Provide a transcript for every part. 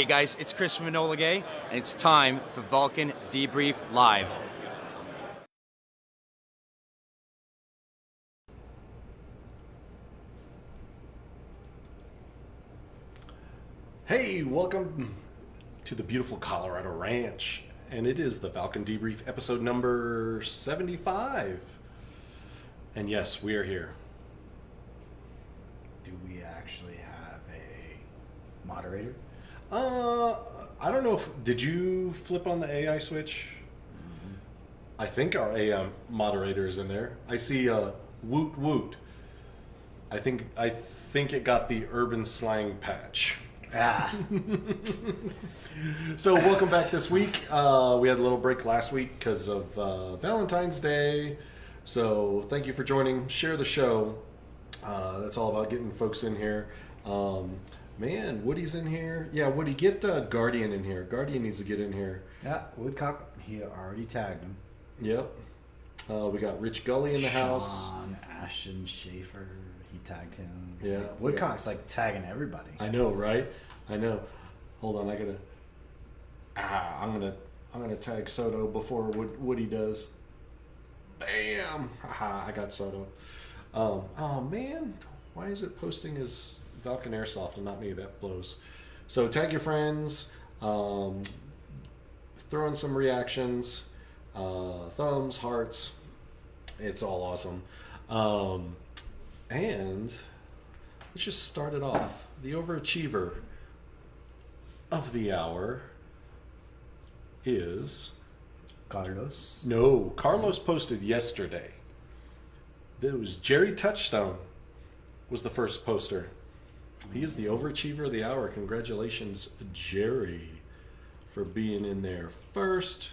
Hey guys, it's Chris from Enola Gay, and it's time for Valken Debrief Live. Hey, welcome to the beautiful Colorado Ranch, and it is the Valken Debrief episode number 75. And yes, we are here. Do we actually have a moderator? I don't know if, did you flip on the AI switch? Mm-hmm. I think our AI moderator is in there. I see a woot woot. I think it got the urban slang patch. Ah. So welcome back this week. We had a little break last week because of Valentine's Day. So thank you for joining. Share the show. That's all about getting folks in here. Man, Woody's in here. Yeah, Woody, get Guardian in here. Guardian needs to get in here. Yeah, Woodcock, he already tagged him. Yep. We got Rich Gully in the house. Sean, Ashton, Schaefer, he tagged him. Yeah. Woodcock's like tagging everybody. I know, right? I know. Hold on, I'm gonna tag Soto before Woody does. Bam! Haha, I got Soto. Oh man, why is it posting as Valken Airsoft and not me? That blows. So tag your friends, throw in some reactions, thumbs, hearts. It's all awesome. And let's just start it off. The overachiever of the hour is Carlos. No, Carlos posted yesterday. It was Jerry Touchstone was the first poster. He is the overachiever of the hour. Congratulations, Jerry, for being in there first.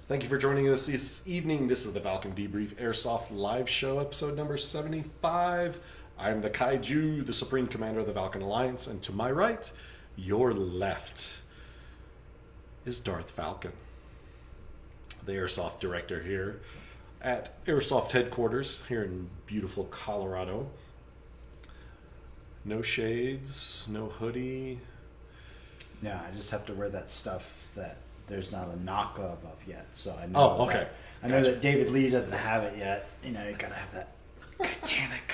Thank you for joining us this evening. This is the Valken Debrief Airsoft live show, episode number 75. I'm the Kaiju, the Supreme Commander of the Valken Alliance, and to my right, your left, is Darth Falcon, the Airsoft Director here at Airsoft Headquarters here in beautiful Colorado. No shades, no hoodie. No, I just have to wear that stuff that there's not a knockoff of yet. So I know. Oh, okay. I know that David Lee doesn't have it yet. You know, you gotta have that Titanic.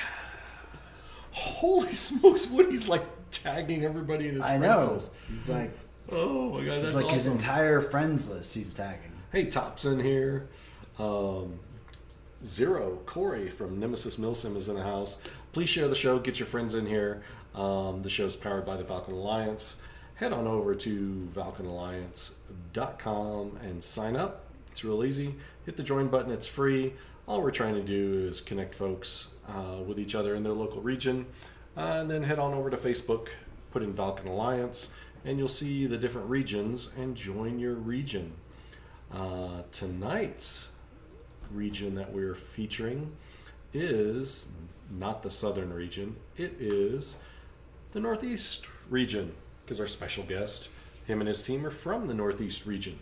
Holy smokes, Woody's like tagging everybody in his friends know. list. He's like, oh my god, that's it's like awesome. his entire friends list he's tagging. Hey, Top's in here. Zero, Corey from Nemesis Milsim is in the house. Please share the show. Get your friends in here. The show's powered by the Valken Alliance. Head on over to valkenalliance.com and sign up. It's real easy. Hit the join button. It's free. All we're trying to do is connect folks with each other in their local region. And then head on over to Facebook, put in Valken Alliance, and you'll see the different regions and join your region. Tonight's region that we're featuring is not the southern region. It is the Northeast region, because our special guest, him and his team, are from the Northeast region.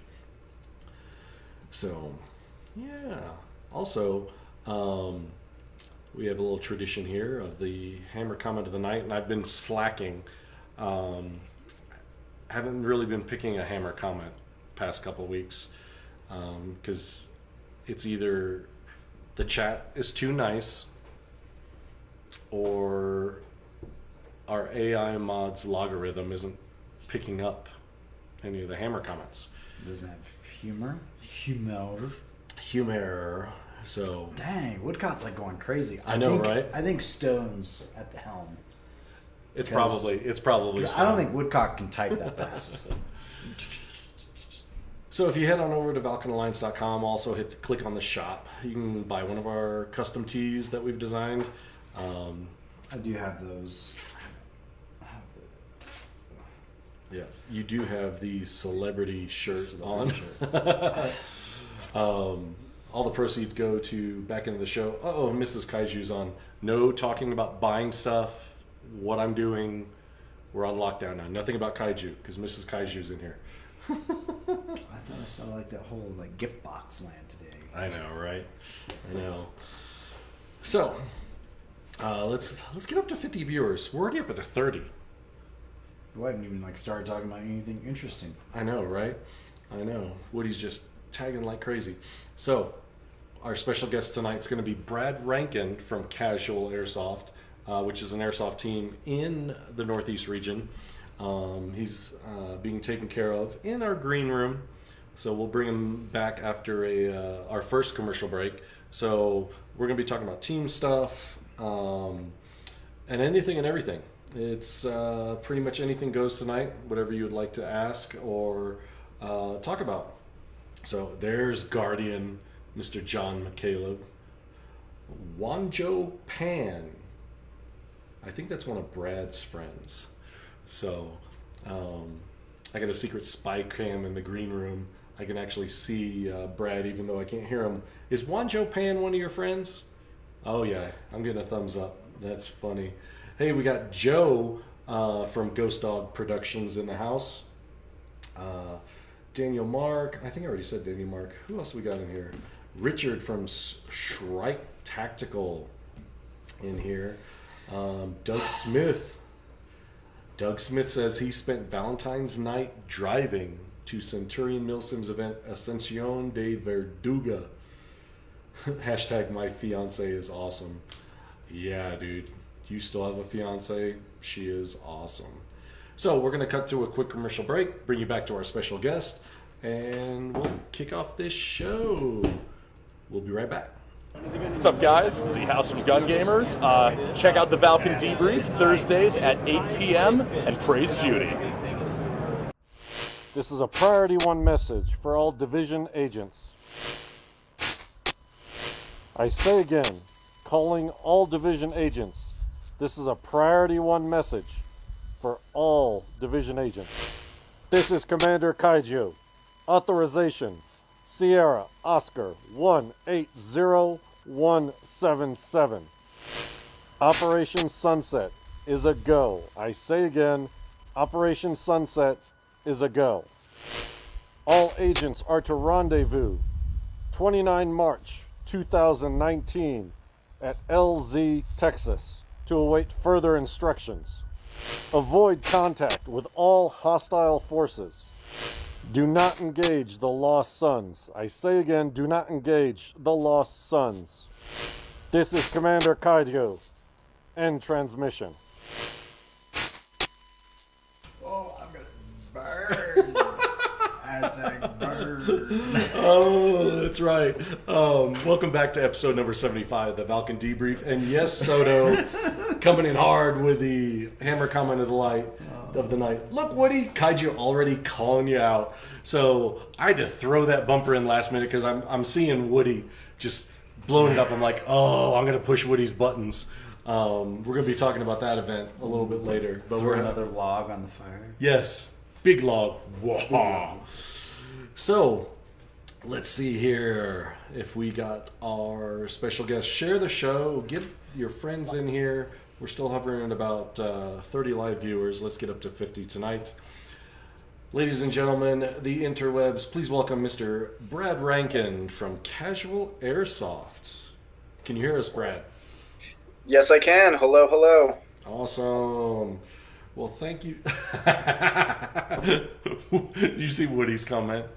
So, yeah. Also, we have a little tradition here of the Hammer Comment of the Night, and I've been slacking. Haven't really been picking a Hammer Comment past couple weeks, because it's either the chat is too nice or our AI mod's logarithm isn't picking up any of the Hammer comments. It doesn't have humor. Humor. So Dang, Woodcock's like going crazy. I know, right? I think Stone's at the helm. it's probably I don't think Woodcock can type that fast. So if you head on over to ValkenAlliance.com, also click on the shop. You can buy one of our custom tees that we've designed. I do have those. Yeah, you do have the celebrity shirt on. All the proceeds go to back into the show. Oh, Mrs. Kaiju's on. No talking about buying stuff, what I'm doing. We're on lockdown now. Nothing about Kaiju, because Mrs. Kaiju's in here. I thought I saw like that whole like gift box land today. I know, right? I know. So, let's get up to 50 viewers. We're already up at 30. We haven't even started talking about anything interesting. I know, right? I know. Woody's just tagging like crazy. So, our special guest tonight is going to be Brad Rankin from Casual Airsoft, which is an airsoft team in the Northeast region. He's being taken care of in our green room. So we'll bring him back after our first commercial break. So we're going to be talking about team stuff and anything and everything. It's pretty much anything goes tonight, whatever you would like to ask or talk about. So there's Guardian, Mr. John McCaleb. Wanjo Pan. I think that's one of Brad's friends. So I got a secret spy cam in the green room. I can actually see Brad even though I can't hear him. Is Wanjo Pan one of your friends? Oh yeah, I'm getting a thumbs up. That's funny. Hey, we got Joe from Ghost Dog Productions in the house. Daniel Mark. I think I already said Daniel Mark. Who else we got in here? Richard from Shrike Tactical in here. Doug Smith. Doug Smith says he spent Valentine's night driving to Centurion Milsim's event Ascension de Verduga. Hashtag my fiance is awesome. Yeah, dude. You still have a fiance? She is awesome. So we're going to cut to a quick commercial break, bring you back to our special guest, and we'll kick off this show. We'll be right back. What's up, guys? Z House from Gun Gamers. Check out the Valken Debrief Thursdays at 8 p.m. and praise Judy. This is a Priority 1 message for all division agents. I say again, calling all division agents. This is a Priority 1 message for all division agents. This is Commander Kaiju. Authorization, Sierra Oscar 180177. Operation Sunset is a go. I say again, Operation Sunset is a go. All agents are to rendezvous 29 March 2019 at LZ, Texas to await further instructions. Avoid contact with all hostile forces. Do not engage the Lost Sons. I say again, do not engage the Lost Sons. This is Commander Kaiju. End transmission. Oh, I'm gonna burn. Hashtag burn. Oh, that's right. Welcome back to episode number 75 of the Valken Debrief. And yes, Soto coming in hard with the hammer comment of the night. Look, Woody, Kaiju already calling you out. So I had to throw that bumper in last minute because I'm seeing Woody just blowing it up. I'm like, oh, I'm going to push Woody's buttons. We're going to be talking about that event a little bit later. But Throw another log on the fire. Yes, big log. Whoa. So let's see here if we got our special guest. Share the show. Get your friends in here. We're still hovering at about 30 live viewers. Let's get up to 50 tonight. Ladies and gentlemen, the interwebs, please welcome Mr. Brad Rankin from Casual Airsoft. Can you hear us, Brad? Yes, I can. Hello, hello. Awesome. Well, thank you. Did you see Woody's comment?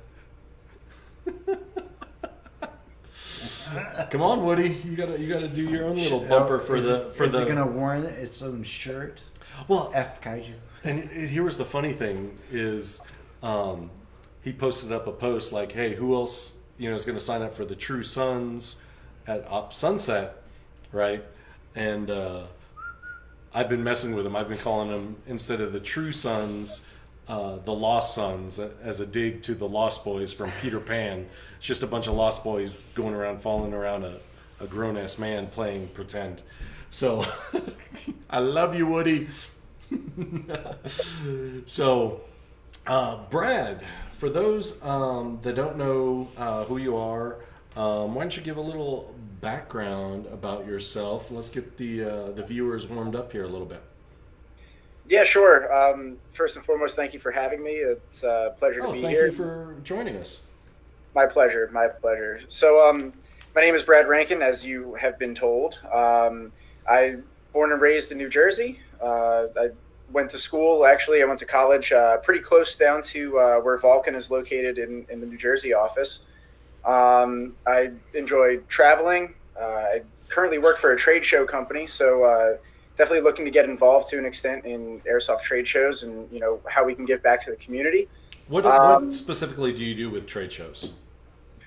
Come on, Woody. You gotta do your own little bumper for is the. Is it gonna warrant its own shirt? Well, F Kaiju. and here was the funny thing is, he posted up a post like, "Hey, who else is going to sign up for the True Sons at Sunset, right?" And I've been messing with him. I've been calling them, instead of the True Sons, the Lost Sons, as a dig to the Lost Boys from Peter Pan. It's just a bunch of Lost Boys going around, following around a grown-ass man playing pretend. So, I love you, Woody. So, Brad, for those that don't know who you are, why don't you give a little background about yourself? Let's get the viewers warmed up here a little bit. Yeah, sure. First and foremost, thank you for having me. It's a pleasure to be Thank here. you for joining us. My pleasure, my pleasure. So, my name is Brad Rankin, as you have been told. I born and raised in New Jersey. I went to school. Actually, I went to college pretty close down to where Valken is located in the New Jersey office. I enjoy traveling. I currently work for a trade show company, so definitely looking to get involved to an extent in airsoft trade shows and how we can give back to the community. What specifically do you do with trade shows?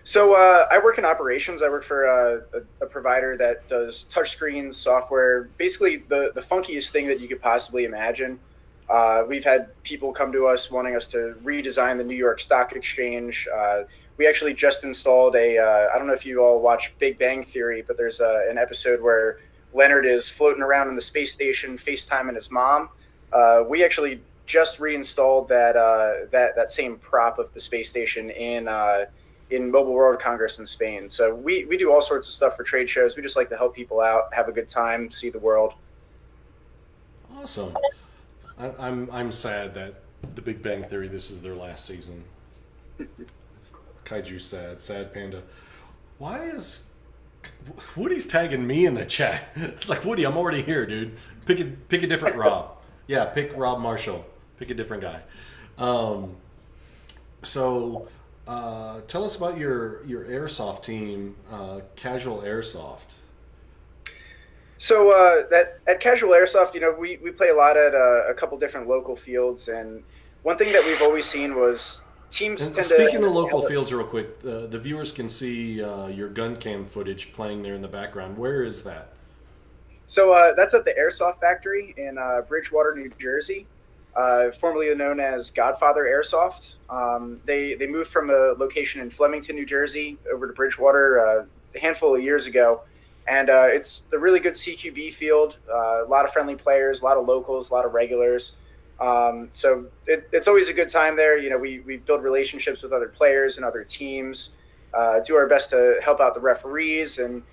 So I work in operations. I work for a provider that does touchscreens, software, basically the funkiest thing that you could possibly imagine. We've had people come to us wanting us to redesign the New York Stock Exchange. We actually just installed I don't know if you all watch Big Bang Theory, but there's an episode where Leonard is floating around in the space station, FaceTiming his mom. We actually just reinstalled that same prop of the space station in Mobile World Congress in Spain. So we do all sorts of stuff for trade shows. We just like to help people out, have a good time, see the world. Awesome. I'm sad that the Big Bang Theory, this is their last season. Kaiju sad panda. Why is Woody's tagging me in the chat? It's like, Woody, I'm already here, dude. Pick a different Rob. Yeah, pick Rob Marshall. Pick a different guy. So tell us about your airsoft team, Casual Airsoft. So at Casual Airsoft, we play a lot at a couple different local fields, and one thing that we've always seen was teams And tend to... speaking of local fields real quick, the viewers can see your gun cam footage playing there in the background. Where is that? So that's at the Airsoft Factory in Bridgewater, New Jersey, formerly known as Godfather Airsoft. They moved from a location in Flemington, New Jersey, over to Bridgewater a handful of years ago. And it's a really good CQB field, a lot of friendly players, a lot of locals, a lot of regulars. So it's always a good time there. We build relationships with other players and other teams, do our best to help out the referees and,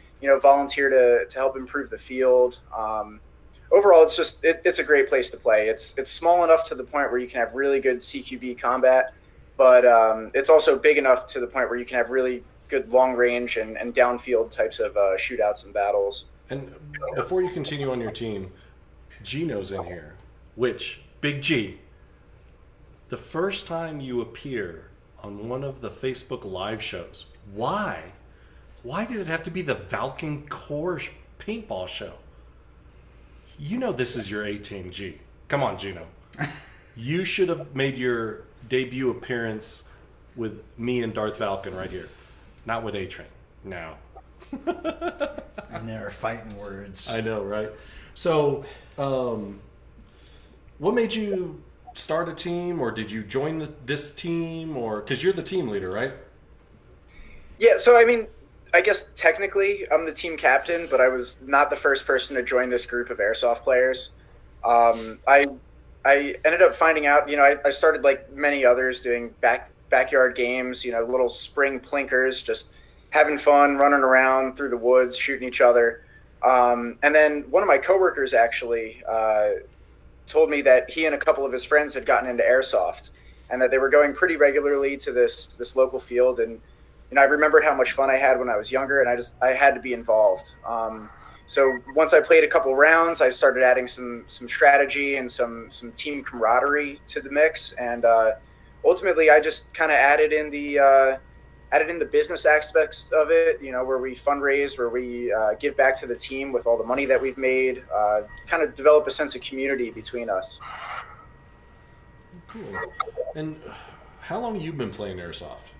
volunteer to help improve the field. Overall, it's a great place to play. It's small enough to the point where you can have really good CQB combat, but it's also big enough to the point where you can have really good long range and downfield types of shootouts and battles. And before you continue on your team, Gino's in here, which, Big G, the first time you appear on one of the Facebook live shows, why? Why did it have to be the Valken Core paintball show? This is your A-team, G. Come on, Gino. You should have made your debut appearance with me and Darth Valken right here. Not with A-Train. No. And they're fighting words. I know, right? So, what made you start a team, or did you join this team, or because you're the team leader, right? Yeah, so I guess technically I'm the team captain, but I was not the first person to join this group of airsoft players. I ended up finding out, I started like many others doing backyard games, little spring plinkers, just having fun, running around through the woods, shooting each other. And then one of my coworkers actually told me that he and a couple of his friends had gotten into airsoft and that they were going pretty regularly to this local field. And I remembered how much fun I had when I was younger, and I had to be involved. So once I played a couple rounds, I started adding some strategy and some team camaraderie to the mix, and ultimately I just kind of added in the business aspects of it, where we fundraise, where we give back to the team with all the money that we've made, kind of develop a sense of community between us. Cool. And how long have you been playing airsoft?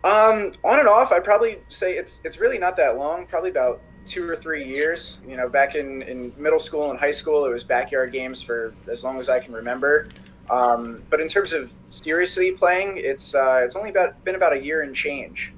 On and off, I'd probably say it's really not that long, probably about 2 or 3 years. Back in middle school and high school, it was backyard games for as long as I can remember. But in terms of seriously playing, it's only been about a year and change.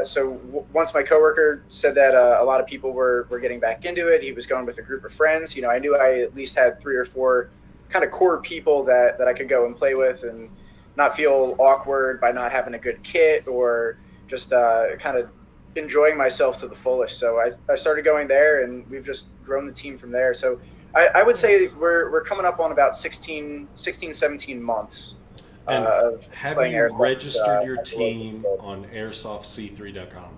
So once my coworker said that a lot of people were getting back into it, he was going with a group of friends. I knew I at least had 3 or 4 kind of core people that I could go and play with and not feel awkward by not having a good kit or just kind of enjoying myself to the fullest. So I started going there, and we've just grown the team from there. So I would say we're coming up on about 16, 17 months And of have playing you airsoft, registered your at the local team field. on airsoftc3.com?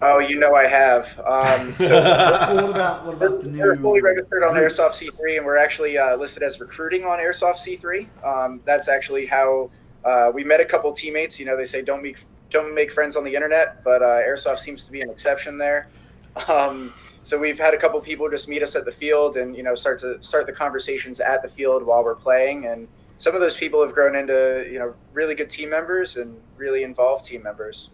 Oh, you know I have. What about the new? We're fully registered on groups? Airsoft C3, and we're actually listed as recruiting on Airsoft C3. That's actually how we met a couple teammates. You know, they say don't make friends on the internet, but Airsoft seems to be an exception there. So we've had a couple people just meet us at the field and start the conversations at the field while we're playing, and some of those people have grown into really good team members and really involved team members.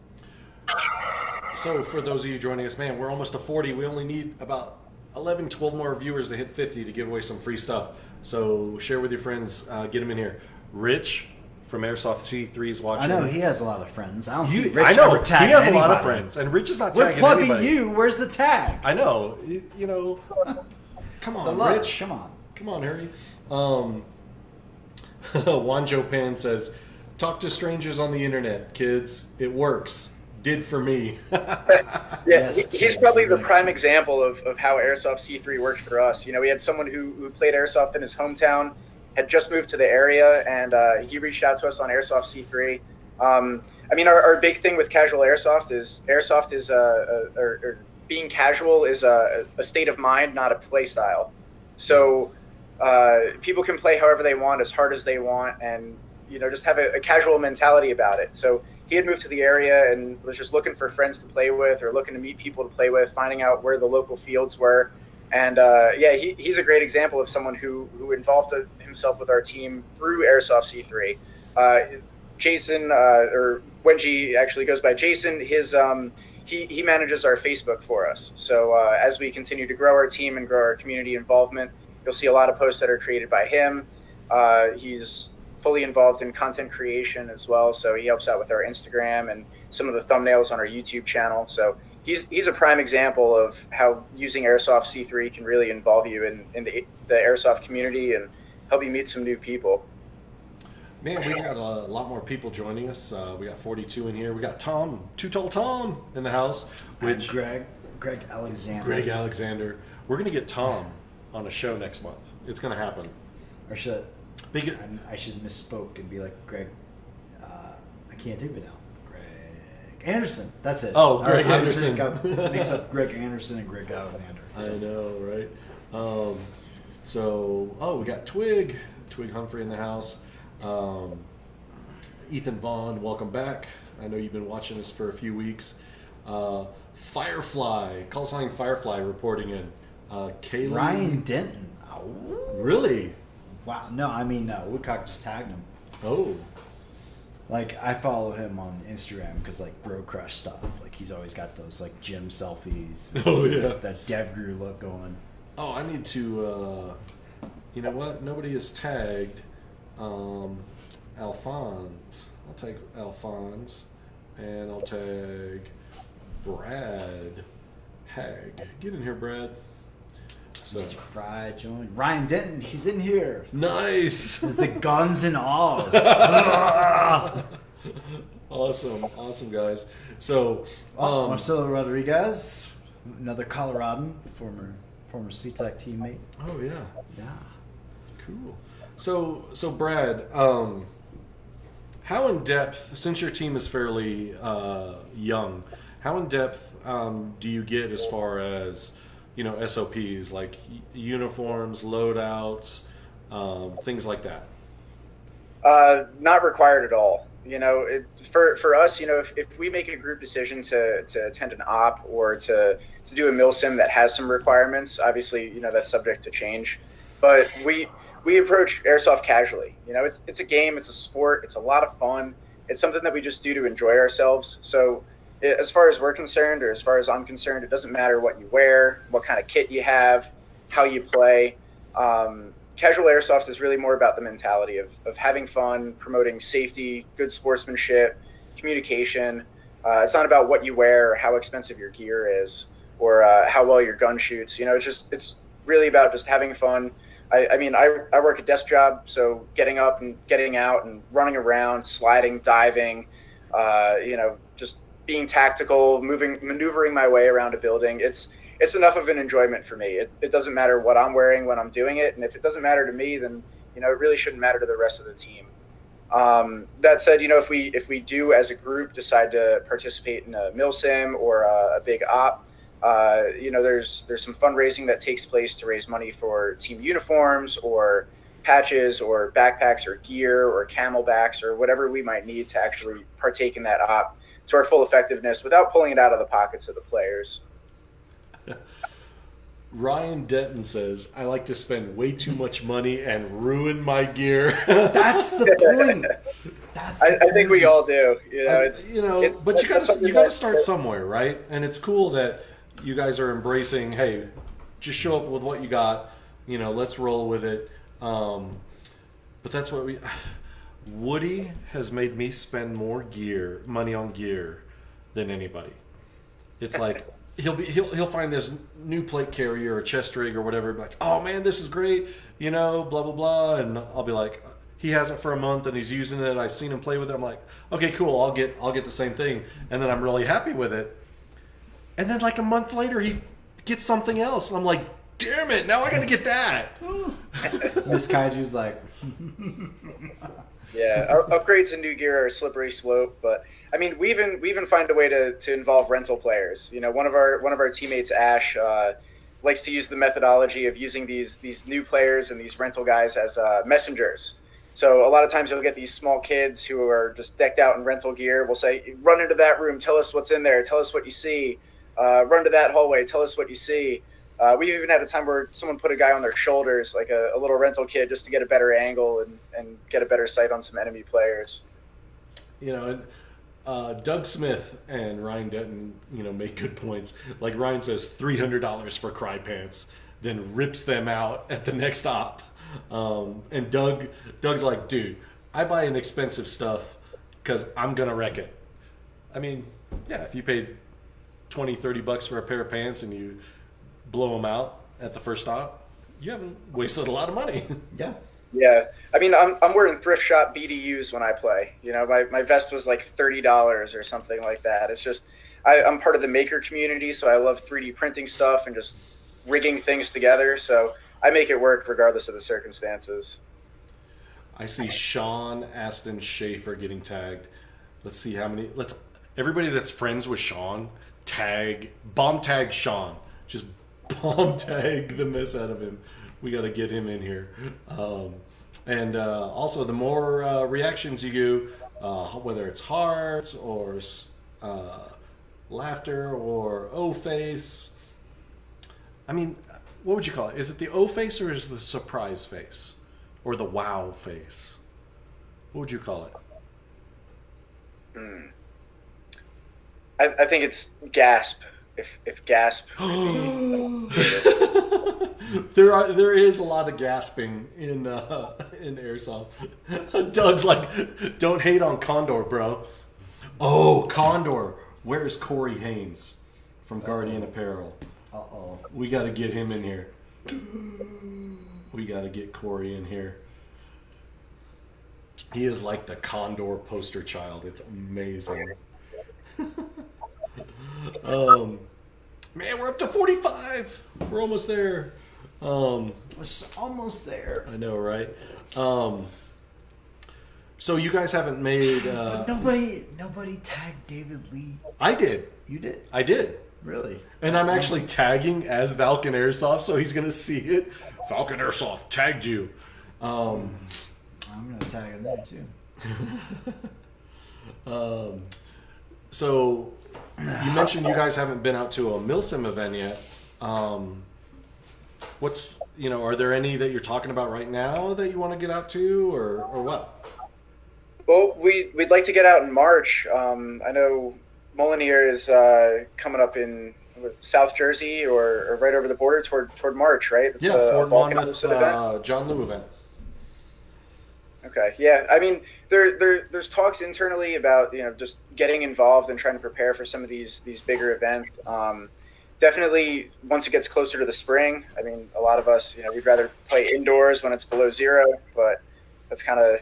So for those of you joining us, man, we're almost to 40. We only need about 11, 12 more viewers to hit 50 to give away some free stuff. So share with your friends, get them in here. Rich from Airsoft C3 is watching. I know he has a lot of friends. I don't see Rich I know ever tagging he has a lot of anybody. friends, and Rich is not We're tagging plugging anybody. you. Where's the tag? I know. Come The on, love. Rich. Come on. Come on, hurry. Wanjo Pan says, "Talk to strangers on the internet, kids. It works. Did for me." He's yes, probably the really prime example of how Airsoft C3 worked for us. We had someone who played Airsoft in his hometown, had just moved to the area, and he reached out to us on Airsoft C3. Our big thing with Casual Airsoft is being casual is a state of mind, not a play style. So people can play however they want, as hard as they want, and just have a casual mentality about it. So he had moved to the area and was just looking for friends to play with, or looking to meet people to play with, finding out where the local fields were. And he's a great example of someone who involved himself with our team through Airsoft C3. Jason, or Wenji actually goes by Jason, he manages our Facebook for us. So as we continue to grow our team and grow our community involvement, you'll see a lot of posts that are created by him. He's fully involved in content creation as well, so he helps out with our Instagram and some of the thumbnails on our YouTube channel. So he's a prime example of how using Airsoft C3 can really involve you in the Airsoft community and help you meet some new people. Man, we got a lot more people joining us. We got 42 in here. We got Tom, Too Tall Tom, in the house. And Greg Alexander. Greg Alexander. We're going to get Tom on a show next month. It's going to happen. Or should I should misspoke and be like Greg. I can't think of it now. Greg Anderson. That's it. Oh, Greg I Anderson. got mixed up Greg Anderson and Greg Alexander. I know, right? We got Twig Humphrey in the house. Ethan Vaughn, welcome back. I know you've been watching us for a few weeks. Firefly, call sign Firefly reporting in. Kaylee. Ryan Denton. Oh. Really? Wow. No, Woodcock just tagged him. Oh. Like, I follow him on Instagram because, like, bro crush stuff. Like, he's always got those, like, gym selfies. Oh, yeah. That Devgrew look going. Oh, I need to, you know what? Nobody is tagged Alphonse. I'll tag Alphonse, and I'll tag Brad Hag. Get in here, Brad. So. Mr. Fry joined. Ryan Denton, he's in here. Nice. With the guns and all. Awesome, guys. So, Marcelo Rodriguez, another Coloradan, former SeaTac teammate. Oh yeah. Yeah. Cool. So Brad, how in depth, since your team is fairly young, how in depth do you get as far as SOPs like uniforms, loadouts, things like that? Not required at all. For us, if we make a group decision to attend an op or to do a mil sim that has some requirements, obviously, that's subject to change. But we approach Airsoft casually. It's a game, it's a sport, it's a lot of fun. It's something that we just do to enjoy ourselves. So as far as we're concerned, or as far as I'm concerned, it doesn't matter what you wear, what kind of kit you have, how you play. Casual Airsoft is really more about the mentality of having fun, promoting safety, good sportsmanship, communication. It's not about what you wear or how expensive your gear is or how well your gun shoots. It's really about just having fun. I work a desk job, so getting up and getting out and running around, sliding, diving, just being tactical, maneuvering my way around a building. It's enough of an enjoyment for me. It doesn't matter what I'm wearing when I'm doing it, and if it doesn't matter to me, then it really shouldn't matter to the rest of the team. That said, if we do as a group decide to participate in a milsim or a big op, there's some fundraising that takes place to raise money for team uniforms or patches or backpacks or gear or camelbacks or whatever we might need to actually partake in that op to our full effectiveness without pulling it out of the pockets of the players. Ryan Denton says, I like to spend way too much money and ruin my gear. That's the point. I think we all do. But you gotta start somewhere, right? And it's cool that you guys are embracing, hey, just show up with what you got, let's roll with it. But that's what Woody has made me spend more money on gear than anybody. It's like he'll find this new plate carrier or chest rig or whatever, like, oh man, this is great, blah blah blah, and I'll be like, he has it for a month and he's using it. I've seen him play with it. I'm like, okay, cool, I'll get the same thing, and then I'm really happy with it. And then like a month later, he gets something else, and I'm like, damn it, now I got to get that. Miss Kaiju's like, yeah, upgrades and new gear are a slippery slope, but I mean, we even find a way to involve rental players. One of our teammates, Ash, likes to use the methodology of using these new players and these rental guys as messengers. So a lot of times you'll get these small kids who are just decked out in rental gear. We'll say, run into that room, tell us what's in there, tell us what you see. Run to that hallway, tell us what you see. We even had a time where someone put a guy on their shoulders, like a little rental kid, just to get a better angle and get a better sight on some enemy players. Doug Smith and Ryan Denton, make good points. Like Ryan says, $300 for cry pants, then rips them out at the next op. And Doug's like, dude, I buy an expensive stuff because I'm gonna wreck it. I mean, yeah, if you paid $20-$30 for a pair of pants and you blow them out at the first stop, you haven't wasted a lot of money. Yeah. Yeah, I mean, I'm wearing thrift shop BDUs when I play. My vest was like $30 or something like that. It's just I'm part of the maker community, so I love 3D printing stuff and just rigging things together. So I make it work regardless of the circumstances. I see Sean Aston Schaefer getting tagged. Let's see how many. Everybody that's friends with Sean, bomb tag Sean. Just bomb tag the mess out of him. We got to get him in here. And also, the more reactions you do, whether it's hearts or laughter or O-face. I mean, what would you call it? Is it the O-face or is it the surprise face? Or the wow face? What would you call it? I think it's gasp. If gasp. There is a lot of gasping in Airsoft. Doug's like, don't hate on Condor, bro. Oh, Condor. Where's Corey Haynes from Guardian Apparel? uh-oh. We got to get him in here. We got to get Corey in here. He is like the Condor poster child. It's amazing. Man, we're up to 45. We're almost there. It's almost there. I know, right? So you guys haven't made. But nobody tagged David Lee. I did. You did? I did. Really? And I'm actually tagging as Valken Airsoft, so he's gonna see it. Valken Airsoft tagged you. I'm gonna tag him there too. So you mentioned you guys haven't been out to a Milsim event yet. Are there any that you're talking about right now that you want to get out to, or what? Well, we'd like to get out in March. I know Molinier is coming up in South Jersey or right over the border toward March, right? It's Fort Valken Monmouth, event. John Liu event. Okay, yeah. I mean, there's talks internally about just getting involved and trying to prepare for some of these bigger events. Definitely, once it gets closer to the spring, I mean, a lot of us, we'd rather play indoors when it's below zero, but that's kind of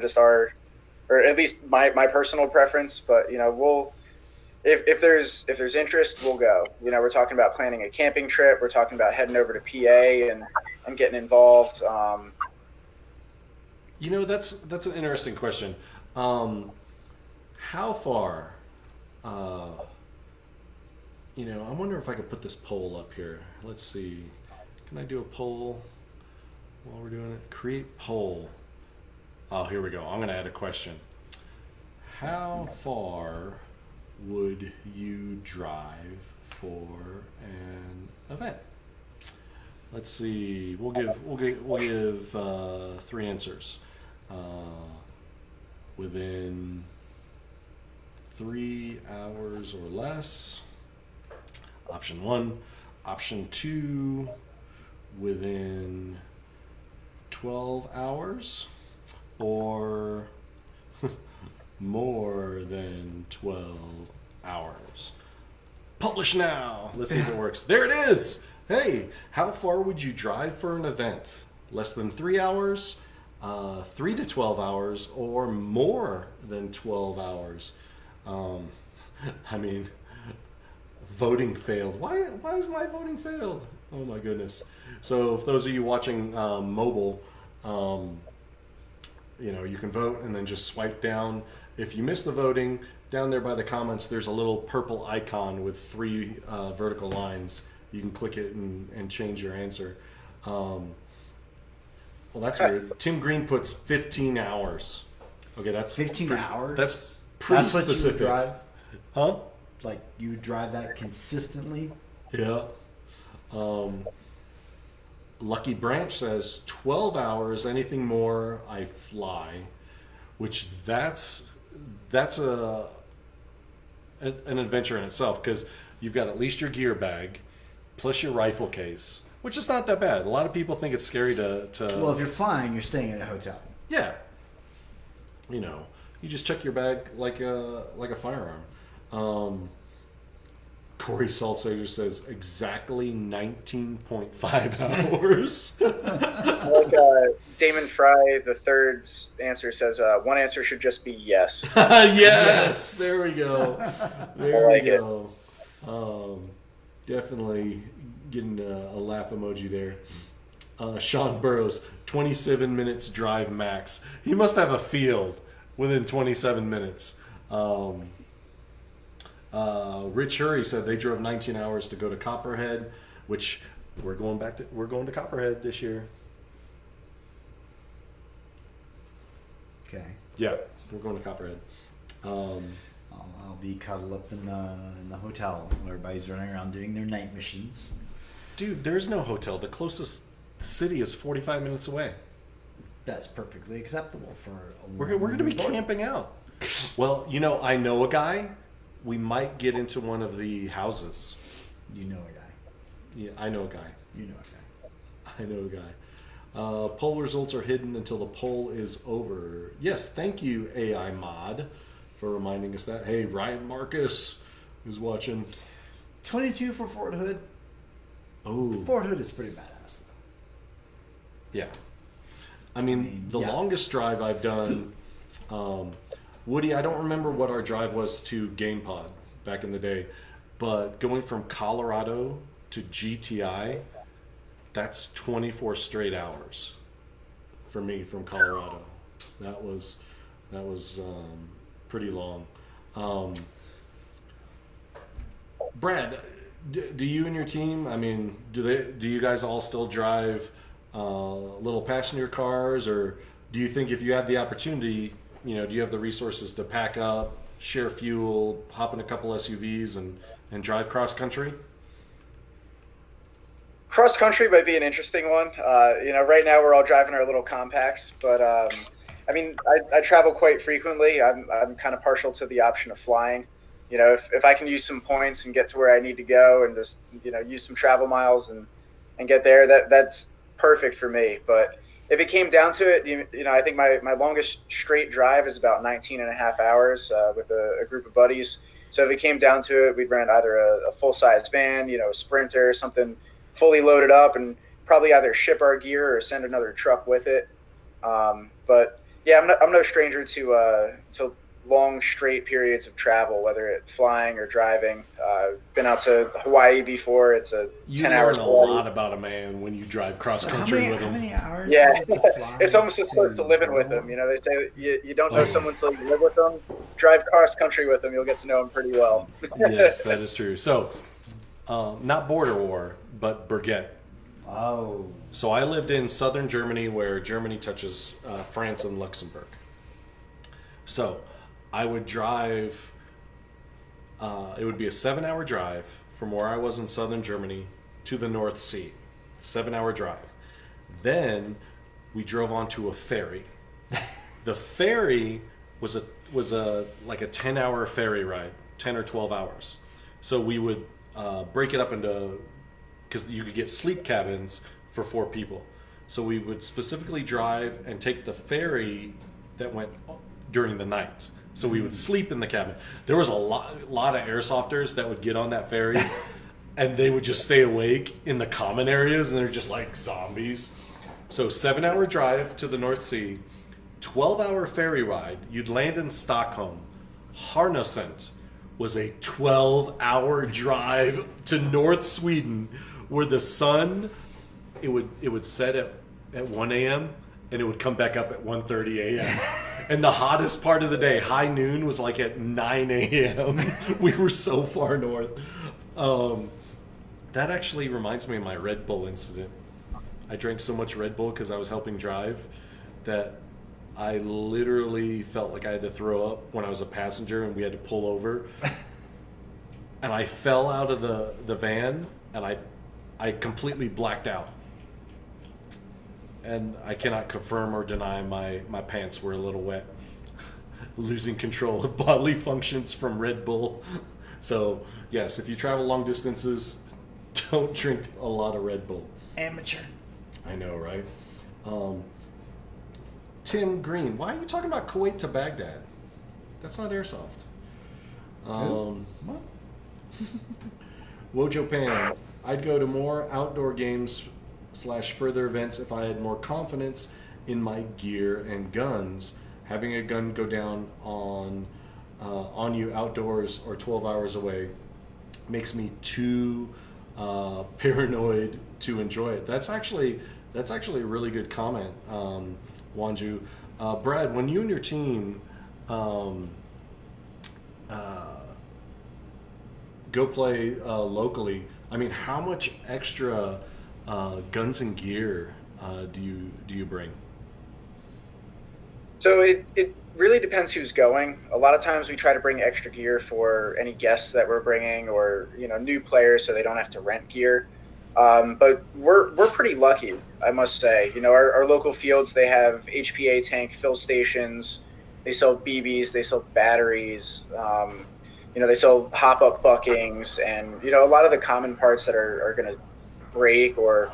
just our, or at least my personal preference. But we'll, if there's interest, we'll go. We're talking about planning a camping trip. We're talking about heading over to PA and getting involved. You know, that's an interesting question. How far? You know, I wonder if I could put this poll up here. Let's see. Can I do a poll while we're doing it? Create poll. Oh, here we go. I'm going to add a question. How far would you drive for an event? Let's see. We'll give 3 answers. Within 3 hours or less. Option 1. Option 2. Within 12 hours, or more than 12 hours. Publish now. Let's see if it works. There it is. Hey, how far would you drive for an event? Less than 3 hours, 3 to 12 hours, or more than 12 hours? I mean, voting failed. Why is my voting failed? Oh my goodness. So if those of you watching mobile, you know, you can vote and then just swipe down. If you miss the voting, down there by the comments, there's a little purple icon with 3 vertical lines. You can click it and change your answer. Well, that's weird. Tim Green puts 15 hours. Okay, that's 15 hours? That's pretty That's what specific. you would drive? Huh? Like, you would drive that consistently? Yeah. Lucky Branch says 12 hours, anything more, I fly, which that's an adventure in itself, because you've got at least your gear bag plus your rifle case, which is not that bad. A lot of people think it's scary to Well, if you're flying, you're staying at a hotel. yeah. You know, you just check your bag like a firearm. Corey Saltsager says exactly 19.5 hours. Like Damon Fry, the third's answer says one answer should just be yes. Yes, there we go. There I like we go. Definitely getting a laugh emoji there. Sean Burrows, 27 minutes drive max. He must have a field within 27 minutes. Rich Hurry said they drove 19 hours to go to Copperhead, which we're going to Copperhead this year. Okay. Yeah, we're going to Copperhead. I'll be cuddled up in the hotel where everybody's running around doing their night missions. Dude, there's no hotel. The closest city is 45 minutes away. That's perfectly acceptable for a We're going to be camping out. Well, you know, I know a guy. We might get into one of the houses. You know a guy. Yeah, I know a guy. You know a guy. I know a guy. Poll results are hidden until the poll is over. Yes, thank you, AI Mod, for reminding us that. Hey, Ryan Marcus is watching. 22 for Fort Hood. Oh. Fort Hood is pretty badass, though. Yeah. I mean, the longest drive I've done, Woody, I don't remember what our drive was to GamePod back in the day, but going from Colorado to GTI, that's 24 straight hours for me from Colorado. That was pretty long. Brad, do you and your team, I mean, do you guys all still drive little passenger cars, or do you think if you had the opportunity, you know, do you have the resources to pack up, share fuel, hop in a couple SUVs and drive cross country? Cross country might be an interesting one. You know, right now we're all driving our little compacts, but I mean, I travel quite frequently. I'm kind of partial to the option of flying. You know, if I can use some points and get to where I need to go and just, you know, use some travel miles and get there, that's perfect for me. But if it came down to it, you know, I think my longest straight drive is about 19 and a half hours with a group of buddies. So if it came down to it, we'd rent either a full-size van, you know, a Sprinter, something fully loaded up, and probably either ship our gear or send another truck with it. But yeah, I'm no stranger to long straight periods of travel, whether it's flying or driving. Been out to Hawaii before. It's a You 10 hours. learn a lot about a man when you drive cross country with How him. many hours? Yeah, is it to fly it's almost as close to living with them. You know, they say you don't know someone until you live with them. Drive cross country with them, you'll get to know them pretty well. Yes, that is true. So, not border war, but Brigitte. Oh, So I lived in southern Germany, where Germany touches France and Luxembourg. So I would drive. It would be a 7-hour drive from where I was in southern Germany to the North Sea. 7-hour drive. Then we drove onto a ferry. The ferry was a like a 10-hour ferry ride, 10 or 12 hours. So we would break it up into, because you could get sleep cabins for 4 people. So we would specifically drive and take the ferry that went during the night. So we would sleep in the cabin. There was a lot of airsofters that would get on that ferry and they would just stay awake in the common areas, and they're just like zombies. So 7-hour drive to the North Sea, 12-hour ferry ride. You'd land in Stockholm. Harnösund was a 12-hour drive to North Sweden, where the sun, it would set at 1 a.m. and it would come back up at 1:30 a.m. And the hottest part of the day, high noon, was like at 9 a.m. We were so far north. That actually reminds me of my Red Bull incident. I drank so much Red Bull because I was helping drive that I literally felt like I had to throw up when I was a passenger and we had to pull over. And I fell out of the van and I completely blacked out. And I cannot confirm or deny my pants were a little wet. Losing control of bodily functions from Red Bull. So, yes, if you travel long distances, don't drink a lot of Red Bull. amateur. I know, right? Tim Green, why are you talking about Kuwait to Baghdad? That's not airsoft. What? Wojo Pan, I'd go to more outdoor games / further events if I had more confidence in my gear and guns. Having a gun go down on you outdoors or 12 hours away makes me too paranoid to enjoy it. That's actually a really good comment, Wanju. Brad, when you and your team go play locally, I mean, how much extra guns and gear do you bring? So it really depends who's going. A lot of times we try to bring extra gear for any guests that we're bringing, or new players, so they don't have to rent gear. But we're pretty lucky, I must say. Our local fields, they have HPA tank fill stations. They sell BBs, they sell batteries. They sell hop-up buckings, and a lot of the common parts that are going to break or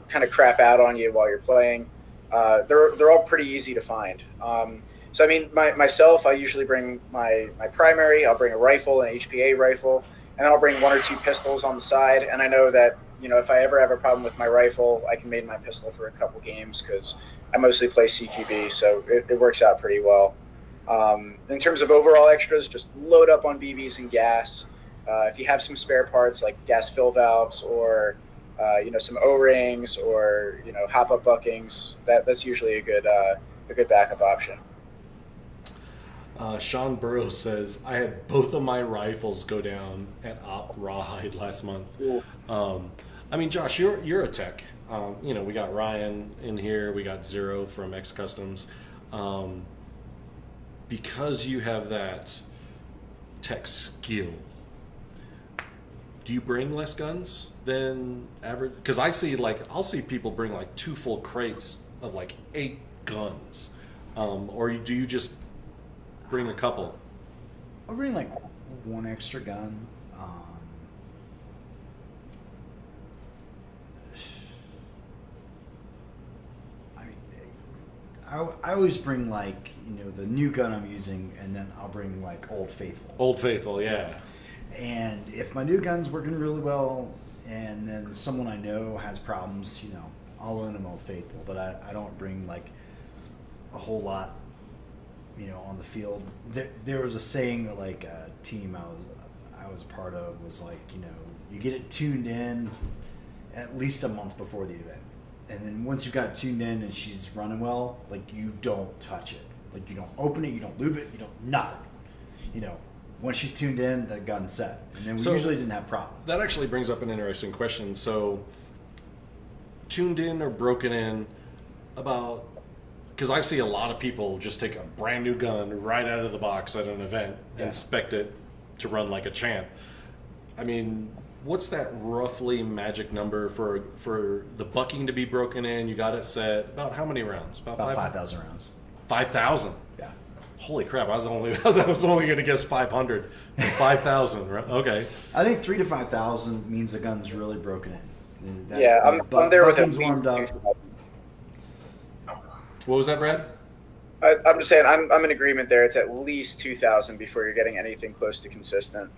kind of crap out on you while you're playing. They're all pretty easy to find. So I mean, myself, I usually bring my primary. I'll bring a rifle, an HPA rifle, and then I'll bring 1 or 2 pistols on the side. And I know that if I ever have a problem with my rifle, I can main my pistol for a couple games because I mostly play CQB, so it works out pretty well. In terms of overall extras, just load up on BBs and gas. If you have some spare parts like gas fill valves or some O-rings or hop-up buckings, that's usually a good backup option. Sean Burrows says, I had both of my rifles go down at Op Rawhide last month. I mean, Josh, you're a tech. We got Ryan in here. We got Zero from X Customs. Because you have that tech skill, do you bring less guns than average? Because I'll see people bring like 2 full crates of like 8 guns. Or do you just bring a couple? I'll bring like 1 extra gun. I always bring like the new gun I'm using, and then I'll bring like Old Faithful. Old Faithful, yeah. And if my new gun's working really well, and then someone I know has problems, I'll loan them Old Faithful. But I don't bring like a whole lot on the field. There was a saying that like a team I was a part of was like, you get it tuned in at least a month before the event. And then once you've got it tuned in and she's running well, like you don't touch it. Like you don't open it, you don't lube it, you don't nothing. Once she's tuned in, the gun's set. And then we usually didn't have problems. That actually brings up an interesting question. So tuned in or broken in about, because I see a lot of people just take a brand new gun right out of the box at an event, inspect it to run like a champ. I mean, what's that roughly magic number for the bucking to be broken in? You got it set. About how many rounds? About 5,000 rounds. 5,000. Yeah. Holy crap! I was only going to guess 500. 5,000. Okay. I think 3,000 to 5,000 means the gun's really broken in. I'm there with him. Warmed up. What was that, Brad? I'm just saying, I'm in agreement there. It's at least 2,000 before you're getting anything close to consistent.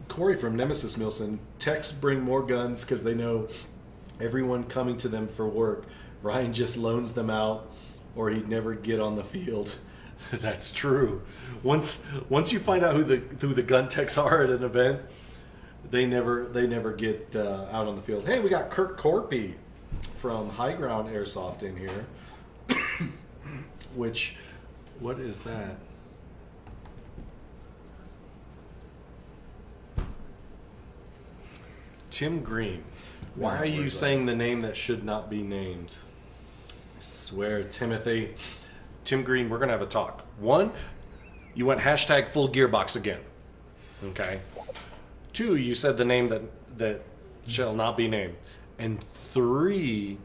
Corey from Nemesis Milson, techs bring more guns because they know everyone coming to them for work. Ryan just loans them out or he'd never get on the field. That's true. Once you find out who the gun techs are at an event, they never get out on the field. Hey, we got Kirk Corpy from High Ground Airsoft in here. What is that? Tim Green. Why are you saying the name that should not be named? I swear, Timothy. Tim Green, we're going to have a talk. 1, you went hashtag full gearbox again. Okay. 2, you said the name that shall not be named. And 3,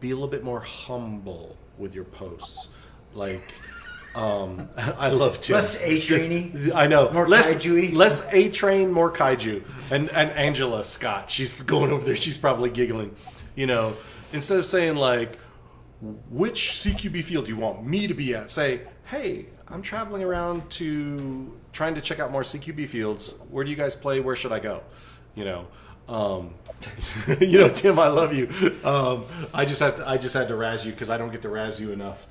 be a little bit more humble with your posts. Like, I love Tim. Less A-trainy. I know. More less kaiju-y. Less A-train, more kaiju. And Angela Scott, she's going over there. She's probably giggling. Instead of saying like, which CQB field do you want me to be at? Say, hey, I'm traveling around trying to check out more CQB fields. Where do you guys play? Where should I go? Tim, I love you. I just had to razz you because I don't get to razz you enough.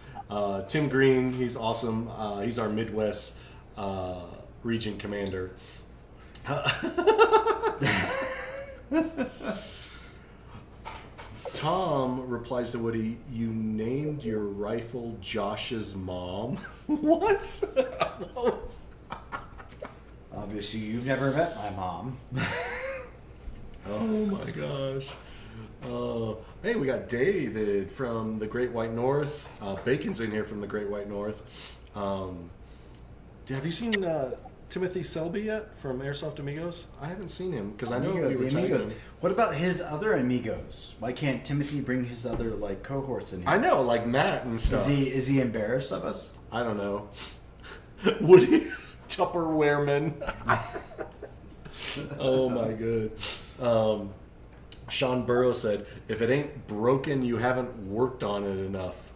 Tim Green, he's awesome. He's our Midwest region commander. Tom replies to Woody, you named your rifle Josh's mom. What? Obviously, you've never met my mom. Oh my gosh. Hey, we got David from the Great White North. Bacon's in here from the Great White North. Have you seen Timothy Selby yet from Airsoft Amigos? I haven't seen him because I know we were talking. What about his other amigos? Why can't Timothy bring his other cohorts in here? I know, like Matt and stuff. Is he embarrassed of us? I don't know. Woody Tupperwareman. Oh my god. Sean Burrow said, if it ain't broken, you haven't worked on it enough.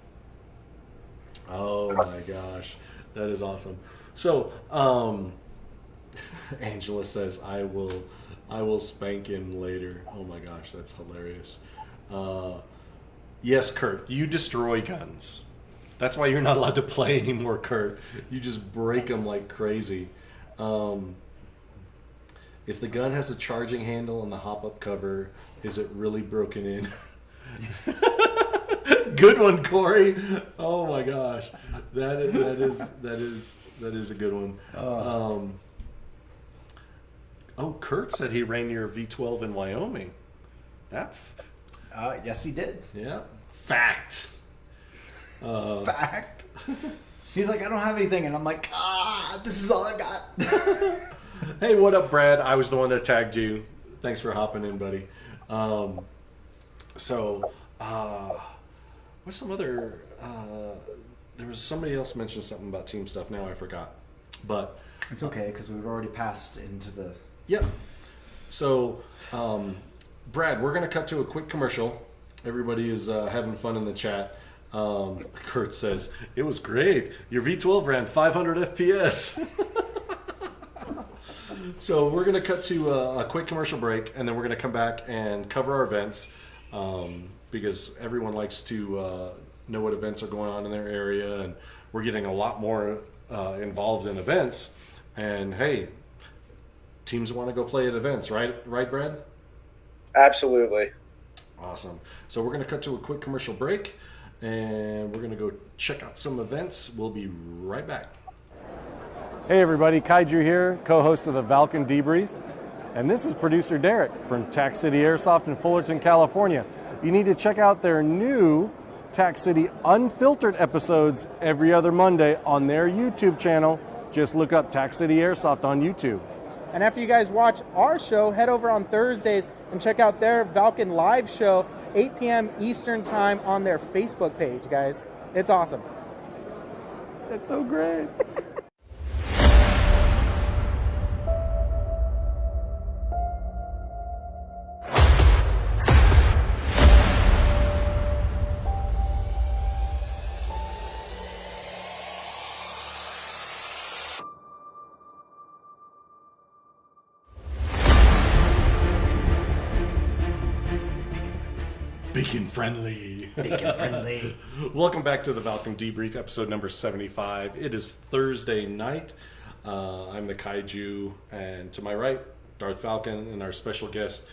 Oh my gosh. That is awesome. So, Angela says, I will spank him later. Oh my gosh, that's hilarious. Yes, Kurt, you destroy guns. That's why you're not allowed to play anymore, Kurt. You just break them like crazy. If the gun has a charging handle and the hop-up cover, is it really broken in? Good one, Corey. Oh my gosh, that is a good one. Kurt said he ran your V12 in Wyoming. That's yes, he did. yeah, fact. Fact. He's like, I don't have anything, and I'm like, this is all I've got. Hey, what up, Brad? I was the one that tagged you. Thanks for hopping in, buddy. What's some other? There was somebody else mentioned something about team stuff. Now I forgot, but it's okay because we've already passed into the. Yep. So, Brad, we're gonna cut to a quick commercial. Everybody is having fun in the chat. Kurt says it was great. Your V12 ran 500 FPS. So we're going to cut to a quick commercial break, and then we're going to come back and cover our events because everyone likes to know what events are going on in their area, and we're getting a lot more involved in events. And hey, teams want to go play at events, right? Right, Brad? Absolutely. Awesome. So we're going to cut to a quick commercial break, and we're going to go check out some events. We'll be right back. Hey everybody, Kaiju here, co-host of the Valken Debrief, and this is producer Derek from Tac City Airsoft in Fullerton, California. You need to check out their new Tac City Unfiltered episodes every other Monday on their YouTube channel. Just look up Tac City Airsoft on YouTube. And after you guys watch our show, head over on Thursdays and check out their Valken live show, 8 p.m. Eastern time on their Facebook page, guys. It's awesome. That's so great. Bacon friendly. Bacon friendly. Welcome back to the Valken Debrief, episode number 75. It is Thursday night. I'm the Kaiju, and to my right, Darth Valken, and our special guest,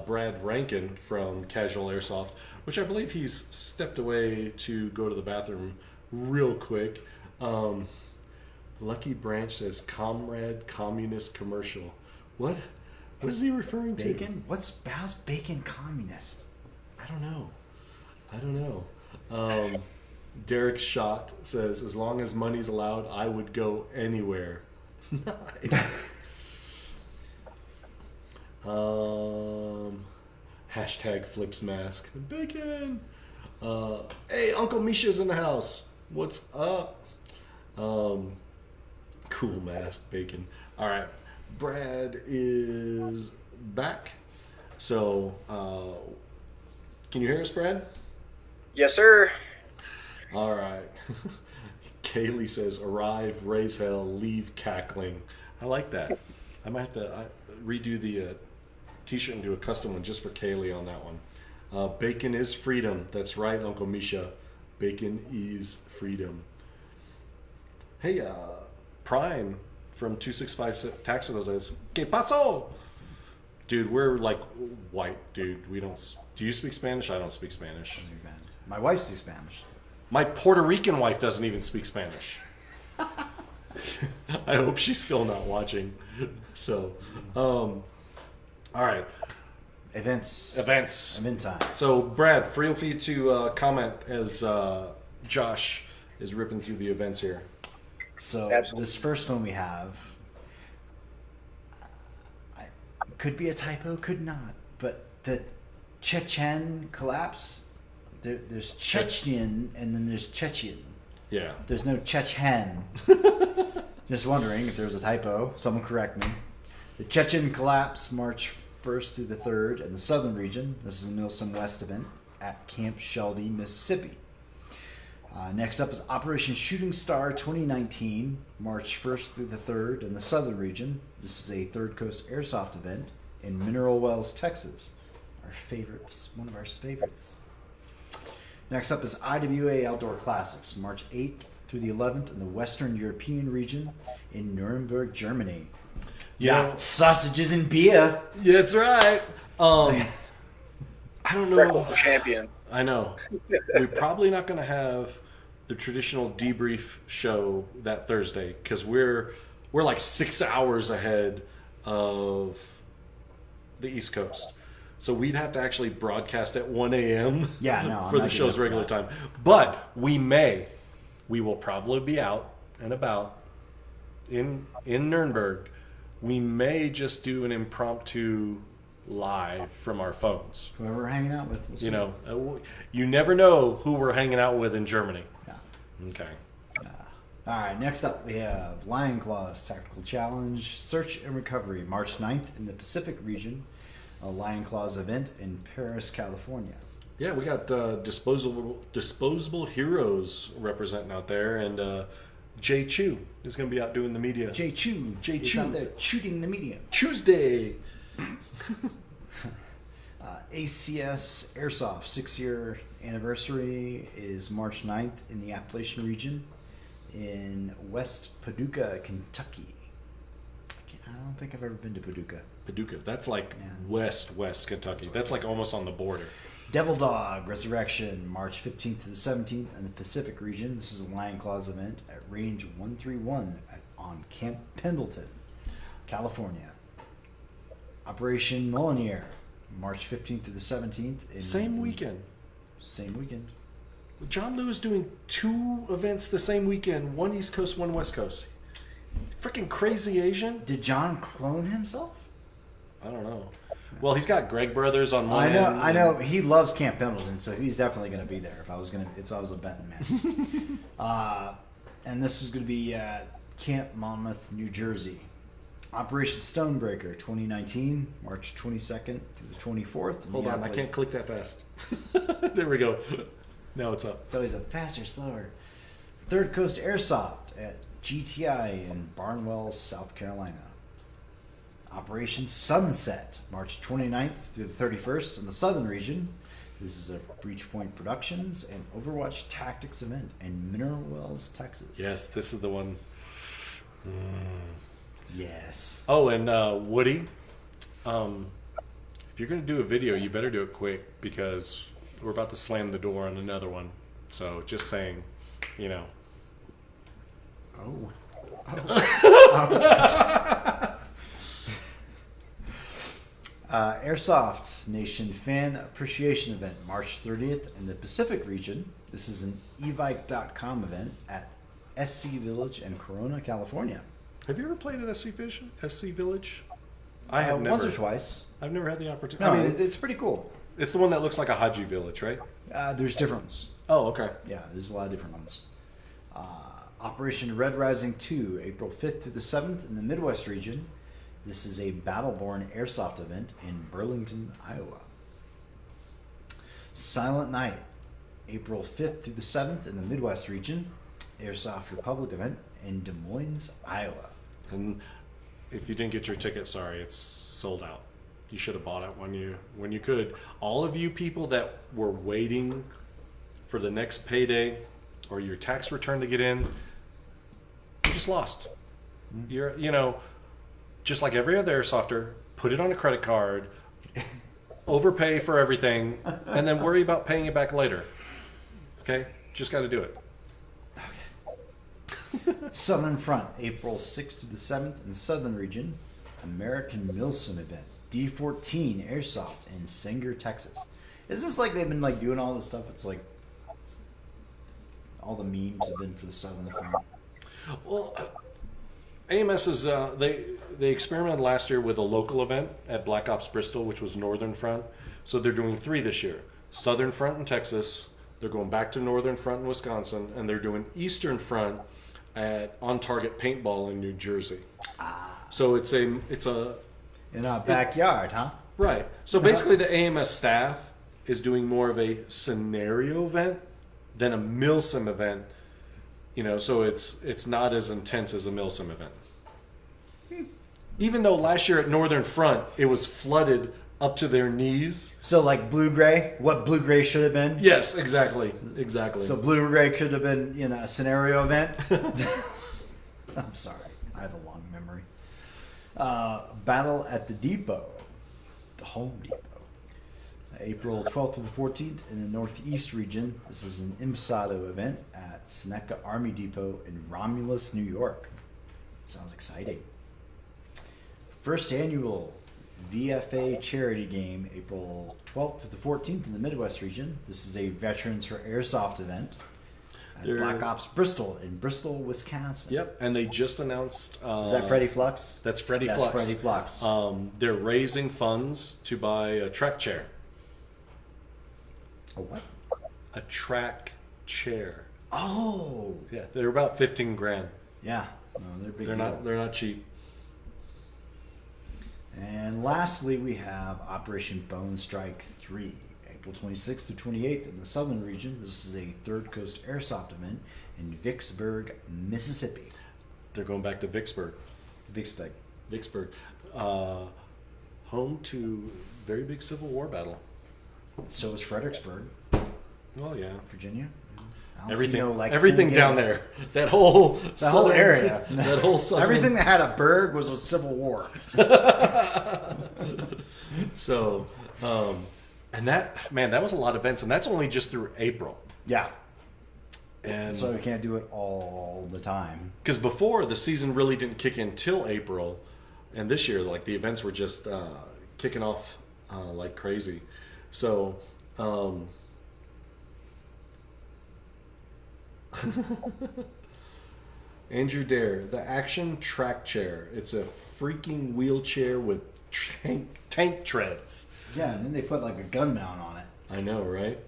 Brad Rankin from Casual Airsoft, which I believe he's stepped away to go to the bathroom real quick. Lucky Branch says, Comrade Communist Commercial. What? What is he referring to? Bacon? How's bacon communist? I don't know. Derek Schott says, as long as money's allowed, I would go anywhere. Nice. Hashtag flips mask. Bacon. Hey, Uncle Misha's in the house. What's up? Cool mask, Bacon. All right. Brad is back. So, can you hear us, Brad? Yes, sir. All right. Kaylee says, arrive, raise hell, leave cackling. I like that. I might have to redo the t-shirt and do a custom one just for Kaylee on that one. Bacon is freedom. That's right, Uncle Misha. Bacon is freedom. Hey, Prime from 265 Taxidor says, ¿Qué pasó? Dude, we're like white, dude. We don't. Do you speak Spanish? I don't speak Spanish. My wife speaks Spanish. My Puerto Rican wife doesn't even speak Spanish. I hope she's still not watching. So, all right. Events. Event time. So, Brad, feel free to comment as Josh is ripping through the events here. So, Absolutely. this first one we have could be a typo, could not. But the Chechen collapse, there's Chechen and then there's Chechen. Yeah. There's no Chechen. Just wondering if there was a typo. Someone correct me. The Chechen collapse, March 1st through the 3rd in the southern region. This is a Milsom West event at Camp Shelby, Mississippi. Next up is Operation Shooting Star 2019, March 1st through the 3rd in the southern region. This is a Third Coast Airsoft event in Mineral Wells, Texas. One of our favorites. Next up is IWA Outdoor Classics, March 8th through the 11th in the Western European region in Nuremberg, Germany. Yeah, sausages and beer. Yeah, that's right. I don't know. Champion. I know. We're probably not going to have the traditional debrief show that Thursday because we're like 6 hours ahead of the East Coast. So we'd have to actually broadcast at 1 a.m. Yeah, no, for the show's regular time. But we will probably be out and about in Nuremberg. We may just do an impromptu live from our phones. Whoever we're hanging out with. We'll see. You never know who we're hanging out with in Germany. Yeah. Okay. All right, next up we have Lion Claws Tactical Challenge Search and Recovery, March 9th in the Pacific region, a Lion Claws event in Paris, California. Yeah, we got disposable heroes representing out there, and Jay Chu is going to be out doing the media. Jay Chu is out there shooting the media. Tuesday. ACS Airsoft 6-year anniversary is March 9th in the Appalachian region in West Paducah, Kentucky. I don't think I've ever been to Paducah. Paducah. That's like west Kentucky. That's like almost on the border. Devil Dog Resurrection, March 15th to the 17th in the Pacific region. This is a Lion Claws event at Range 131 on Camp Pendleton, California. Operation Molinier, March 15th to the 17th. Same weekend. Same weekend. John Lewis doing 2 events the same weekend, one East Coast, one West Coast. Freaking crazy Asian. Did John clone himself? I don't know. Well, he's got Greg Brothers on one. I know. He loves Camp Pendleton, so he's definitely going to be there. If I was a betting man. And this is going to be at Camp Monmouth, New Jersey. Operation Stonebreaker 2019, March 22nd through the 24th. Hold on, I can't click that fast. There we go. Now it's up. It's always a faster, slower. Third Coast Airsoft at GTI in Barnwell, South Carolina. Operation Sunset, March 29th through the 31st in the Southern region. This is a Breachpoint Productions and Overwatch Tactics event in Mineral Wells, Texas. Yes, this is the one. Yes. Oh, and Woody, if you're going to do a video, you better do it quick because we're about to slam the door on another one. So just saying, you know. Oh. Airsoft Nation Fan Appreciation Event, March 30th in the Pacific region. This is an evike.com event at SC Village in Corona, California. Have you ever played at SC Village? I have never. Once or twice. I've never had the opportunity. No, I mean, it's pretty cool. it's the one that looks like a Haji Village, right? There's different ones. Oh, okay. Yeah, there's a lot of different ones. Operation Red Rising 2, April 5th through the 7th in the Midwest region. This is a Battleborn Airsoft event in Burlington, Iowa. Silent Night, April 5th through the 7th in the Midwest region. Airsoft Republic event in Des Moines, Iowa. And if you didn't get your ticket, sorry, it's sold out. You should have bought it when you could. All of you people that were waiting for the next payday or your tax return to get in, you just lost. You're, just like every other Airsofter, put it on a credit card, overpay for everything, and then worry about paying it back later. Okay? Just got to do it. Southern Front, April 6th to the 7th in the Southern region. American Milsim event, D14 Airsoft in Sanger, Texas. Is this like they've been like doing all this stuff? It's like all the memes have been for the Southern Front. Well, AMS is they experimented last year with a local event at Black Ops Bristol, which was Northern Front. So they're doing 3 this year: Southern Front in Texas. They're going back to Northern Front in Wisconsin, and they're doing Eastern Front at On Target Paintball in New Jersey. So it's a In our backyard, huh? right. So basically, the AMS staff is doing more of a scenario event than a Milsim event. So it's not as intense as a Milsim event. Even though last year at Northern Front, it was flooded up to their knees. So like blue-gray, what blue-gray should have been? Yes, exactly. So blue-gray could have been a scenario event. I'm sorry, I have a long memory. Battle at the Depot, the Home Depot. April 12th to the 14th in the Northeast region. This is an IMSADO event at Seneca Army Depot in Romulus, New York. Sounds exciting. First annual VFA charity game, April 12th to the 14th in the Midwest region. This is a Veterans for Airsoft event at Black Ops Bristol in Bristol, Wisconsin. Yep, and they just announced... is that Freddie Flux? That's Freddie That's Flux. Freddie Flux. They're raising funds to buy a track chair. A what? A track chair. Oh! Yeah, they're about $15,000. Yeah, no, they're big. They're not cheap. And lastly, we have Operation Bone Strike 3, April 26th through 28th in the Southern region. This is a Third Coast Airsoft event in Vicksburg, Mississippi. They're going back to Vicksburg. Vicksburg. Vicksburg. home to very big Civil War battle. So is Fredericksburg, Well, yeah. Virginia. I don't Everything, see no, like, everything cool down games. there. That whole The whole southern- area. That whole southern. Everything that had a burg was a Civil War. So, and that was a lot of events, and that's only just through April. Yeah. And So we can't do it all the time. because before the season really didn't kick in till April, and this year like the events were just kicking off like crazy. So Andrew Dare, the action track chair. It's a freaking wheelchair with tank treads. Yeah, and then they put like a gun mount on it. I know, right?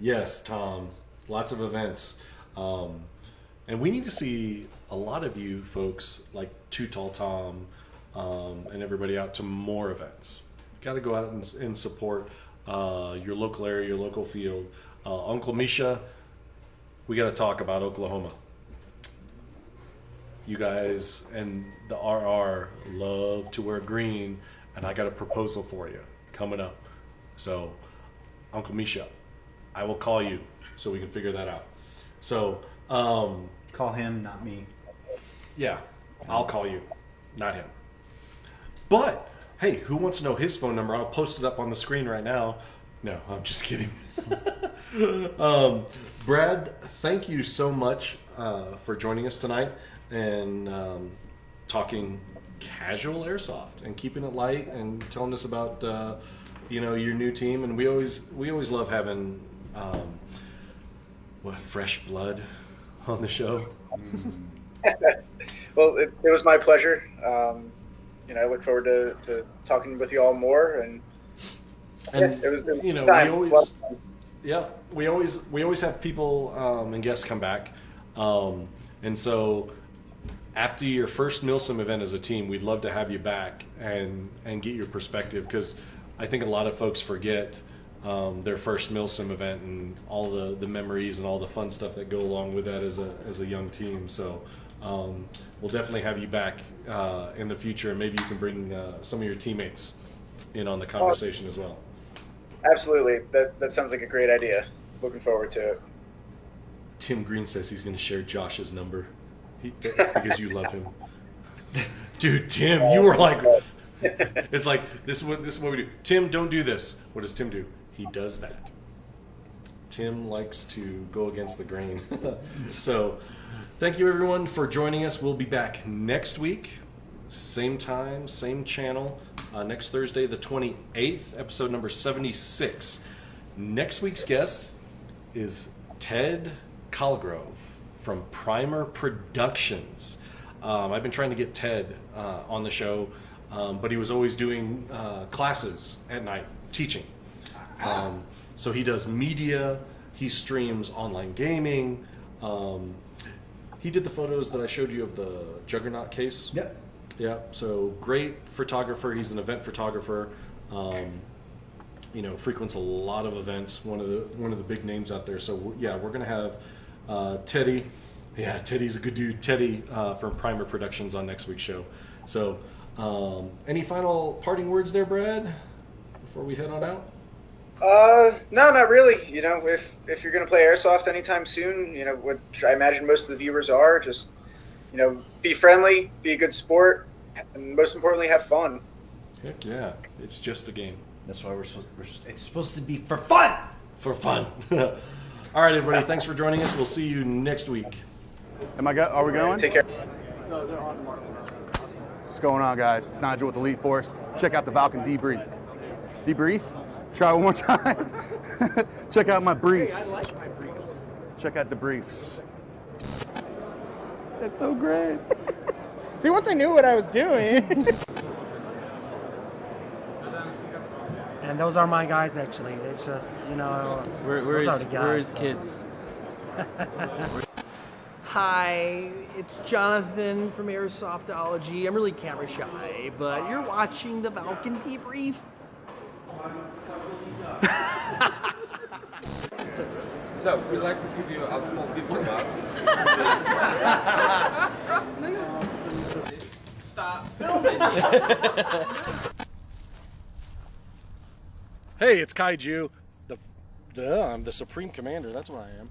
Yes, Tom. Lots of events. And we need to see a lot of you folks, like Too Tall Tom and everybody, out to more events. Got to go out and support your local area, your local field. Uncle Misha, we got to talk about Oklahoma. You guys and the RR love to wear green, and I got a proposal for you coming up. So, Uncle Misha, I will call you so we can figure that out. So, Call him, not me. yeah, I'll call you, not him. But, hey, who wants to know his phone number? I'll post it up on the screen right now. No, I'm just kidding. Brad, thank you so much for joining us tonight and talking casual airsoft and keeping it light and telling us about your new team. And we always love having fresh blood on the show. Well, it was my pleasure. I look forward to talking with you all more. And it was time. we always have people and guests come back. And so after your first Milsim event as a team, we'd love to have you back and get your perspective, because I think a lot of folks forget their first Milsim event and all the memories and all the fun stuff that go along with that as a young team. So we'll definitely have you back in the future, and maybe you can bring some of your teammates in on the conversation as well. Absolutely. That sounds like a great idea. Looking forward to it. Tim Green says he's going to share Josh's number because you love him. Dude, Tim, you were like, it's like, this is what we do. Tim, don't do this. What does Tim do? He does that. Tim likes to go against the grain. So, thank you everyone for joining us. We'll be back next week. Same time, same channel. Next Thursday, the 28th, episode number 76. Next week's guest is Ted Colgrove from Primer Productions. I've been trying to get Ted on the show, but he was always doing classes at night, teaching. So he does media, he streams online gaming. He did the photos that I showed you of the Juggernaut case. Yep. Yeah, so great photographer. He's an event photographer. Frequents a lot of events. One of the big names out there. So we're gonna have Teddy. Yeah, Teddy's a good dude. Teddy from Primer Productions on next week's show. So, any final parting words there, Brad, before we head on out? No, not really. If you're going to play airsoft anytime soon, which I imagine most of the viewers are, just, be friendly, be a good sport, and most importantly, have fun. Heck yeah, it's just a game. That's why it's supposed to be for fun. For fun. All right, everybody, thanks for joining us. We'll see you next week. Are we going? Take care. What's going on, guys? It's Nigel with Elite Force. Check out the Valken Debrief. Debrief? Try one more time. Check out my briefs. I like my briefs. Check out the briefs. That's so great. See, once I knew what I was doing. And those are my guys, actually. It's just, We're his kids. Hi, it's Jonathan from Airsoftology. I'm really camera shy, but you're watching the Valken Debrief. So, we'd like to give you a small gift from us. Stop filming. Hey, it's Kaiju. I'm the Supreme Commander. That's what I am.